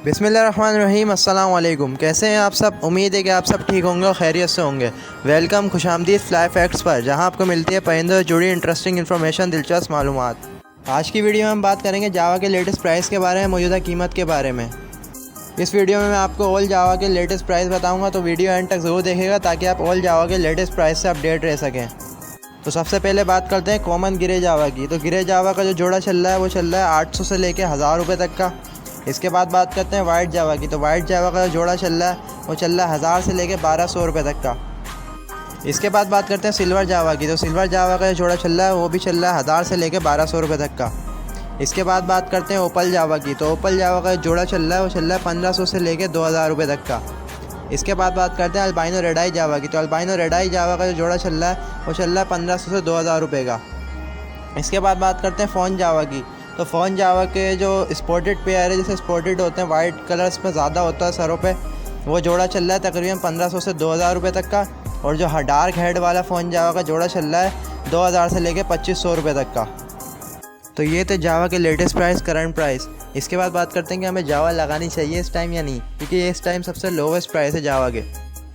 बिस्मिल्लाहिर्रहमानिर्रहीम। अस्सलाम वालेकुम। कैसे हैं आप सब? उम्मीद है कि आप सब ठीक होंगे और खैरियत से होंगे। वेलकम, खुशामदीद फ्लाई फैक्ट्स पर, जहां आपको मिलती है परिंदों से जुड़ी इंटरेस्टिंग इन्फॉर्मेशन, दिलचस्प मालूमात। आज की वीडियो में हम बात करेंगे जावा के लेटेस्ट प्राइस के बारे में, मौजूदा कीमत के बारे में। इस वीडियो में मैं आपको ऑल जावा के लेटेस्ट प्राइस बताऊँगा, तो वीडियो एंड तक ज़रूर देखिएगा ताकि आप ऑल जावा के लेटेस्ट प्राइस से अपडेट रह सकें। तो सबसे पहले बात करते हैं कॉमन ग्रे जावा की। तो ग्रे जावा का जो जोड़ा चल रहा है वो चल रहा है 800 से लेके 1000 रुपये तक का। इसके बाद बात करते हैं वाइट जावा की। तो वाइट जावा का जो जोड़ा चल रहा है वो चल रहा है 1000 से लेके 1200 रुपये तक का। इसके बाद बात करते हैं सिल्वर जावा की। तो सिल्वर जावा का जो जोड़ा चल रहा है वो भी चल रहा है 1000 से लेके 1200 रुपये तक का। इसके बाद बात करते हैं ओपल जावा की। तो ओपल जावा का जोड़ा चल रहा है वो चल रहा है 1500 से लेके 2000 रुपये तक का। इसके बाद बात करते हैं अल्बाइनो रेड आई जावा की। तो अल्बाइनो रेड आई जावा का जो जोड़ा चल रहा है वो चल रहा है 1500 से 2000 रुपये का। इसके बाद बात करते हैं फ़ोन जावा की। तो फ़ोन जावा के जो स्पॉटेड पेयर है, जैसे स्पॉटेड होते हैं वाइट कलर्स में ज़्यादा होता है सरों पे, वो जोड़ा चल रहा है तकरीबन 1500 से 2000 रुपये तक का। और जो डार्क हेड वाला फ़ोन जावा का जोड़ा चल रहा है 2000 से लेके 2500 रुपये तक का। तो ये थे जावा के लेटेस्ट प्राइस, करंट प्राइस। इसके बाद बात करते हैं कि हमें जावा लगानी चाहिए इस टाइम या नहीं, क्योंकि ये इस टाइम सबसे लोवेस्ट प्राइस है जावा के।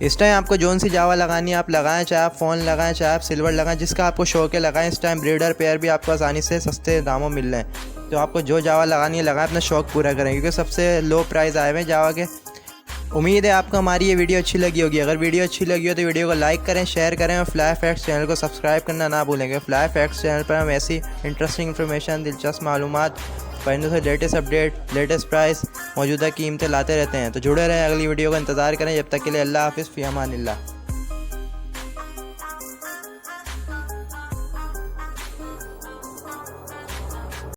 इस टाइम आपको जोन सी जावा लगानी है आप लगाएं, चाहे आप फ़ोन लगाएं, चाहे आप सिल्वर लगाएं, जिसका आपको शौक है लगाएं। इस टाइम ब्रीडर पेयर भी आपको आसानी से सस्ते दामों मिल रहे हैं। तो आपको जो जावा लगानी है लगाएं, अपना शौक पूरा करें, क्योंकि सबसे लो प्राइस आए हुए हैं जावा के। उम्मीद है आपको हमारी ये वीडियो अच्छी लगी होगी। अगर वीडियो अच्छी लगी हो तो वीडियो को लाइक करें, शेयर करें और फ्लाई फैक्ट्स चैनल को सब्सक्राइब करना ना भूलेंगे। फ्लाई फैक्ट्स चैनल पर हम ऐसी इंटरेस्टिंग इन्फॉर्मेशन, दिलचस्प मालूमात, परिंदों से लेटेस्ट अपडेट, लेटेस्ट प्राइस, मौजूदा कीमतें लाते रहते हैं। तो जुड़े रहें, अगली वीडियो का इंतज़ार करें। जब तक के लिए अल्लाह हाफ़िज़, फ़ी अमानिल्लाह।